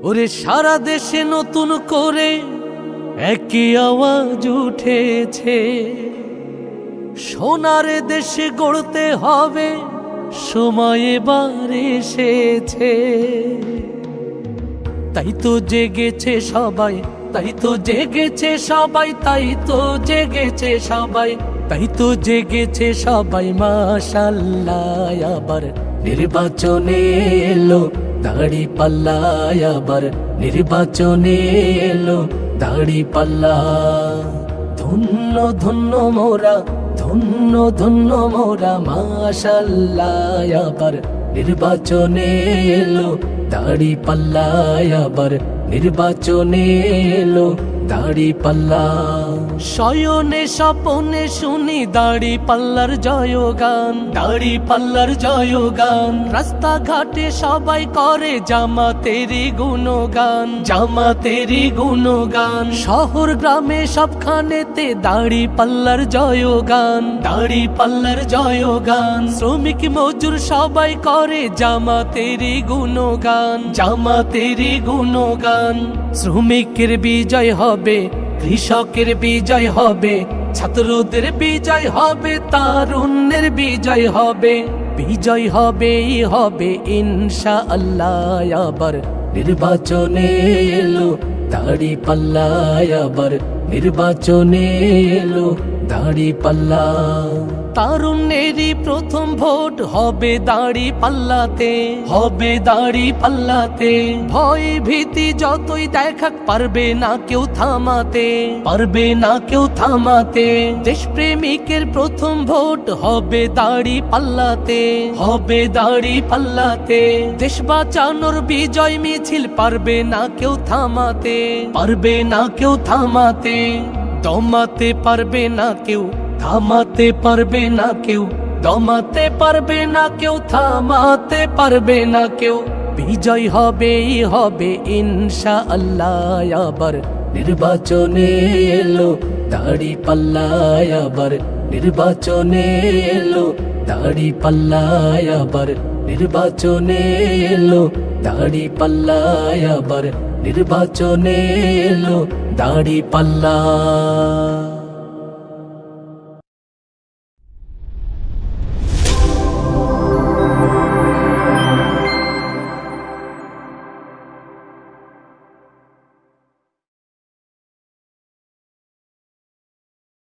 ওরে সারা দেশে নতুন করে একই আওয়াজ উঠেছে, সোনার দেশে গড়তে হবে সময় এবার এসেছে। তাই তো জেগেছে সবাই, তাই তো জেগেছে সবাই, তাই তো জেগেছে সবাই, তাই তো জেগেছে সবাই মাশাআল্লাহ। আবার নির্বাচনে এলো দাঁড়িপাল্লা, আবার নির্বাচনে এলো দাঁড়িপাল্লা। ধন্য ধন্য মোরা, ধন্য ধন্য মোরা মাশাআল্লাহ। আবার নির্বাচনে এলো দাঁড়িপাল্লা, আবার নির্বাচনে এলো দাঁড়িপাল্লা। শয়নে স্বপনে শুনি দাঁড়িপাল্লার জয়গান, দাঁড়িপাল্লার জয়গান। রাস্তাঘাটে সবাই করে জামাতেরই গুণগান, জামাতেরই গুণগান। শহর গ্রামে সবখানেতে দাঁড়িপাল্লার জয়গান, দাঁড়িপাল্লার জয়গান। শ্রমিক মজুর সবাই করে জামাতেরই গুণগান, জামাতেরই গুণগান। শ্রমিকের বিজয় হবে, কৃষকের বিজয় হবে, ছাত্রদের বিজয় হবে, তারুণ্যের বিজয় হবে, বিজয় হবেই হবে ইনশাআল্লাহ। আবার নির্বাচনে এলো দাঁড়িপাল্লা, আবার নির্বাচনে এলো দাঁড়িপাল্লা। তারুণ্যেরই প্রথম ভোট হবে দাঁড়িপাল্লাতে, হবে দাঁড়িপাল্লাতে। ভয় ভীতি যতই দেখাক পারবে না কেউ থামাতে, পারবে না কেউ থামাতে। দেশপ্রেমিকের প্রথম ভোট হবে দাঁড়িপাল্লাতে, হবে দাঁড়িপাল্লাতে। দেশ বাঁচানোর বিজয় মিছিল পারবে না কেউ থামাতে, পারবে না কেউ থামাতে। দমাতে পারবে না কেউ, থামাতে পারবে না কেউ, দমাতে পারবে না কেউ, থামাতে পারবে না কেউ। বিজয় হবেই হবে ইনশাআল্লাহ। আবার নির্বাচনে এলো দাঁড়িপাল্লা, আবার নির্বাচনে এলো দাঁড়িপাল্লা, আবার নির্বাচনে এলো দাঁড়িপাল্লা, আবার নির্বাচনে এলো দাঁড়িপাল্লা।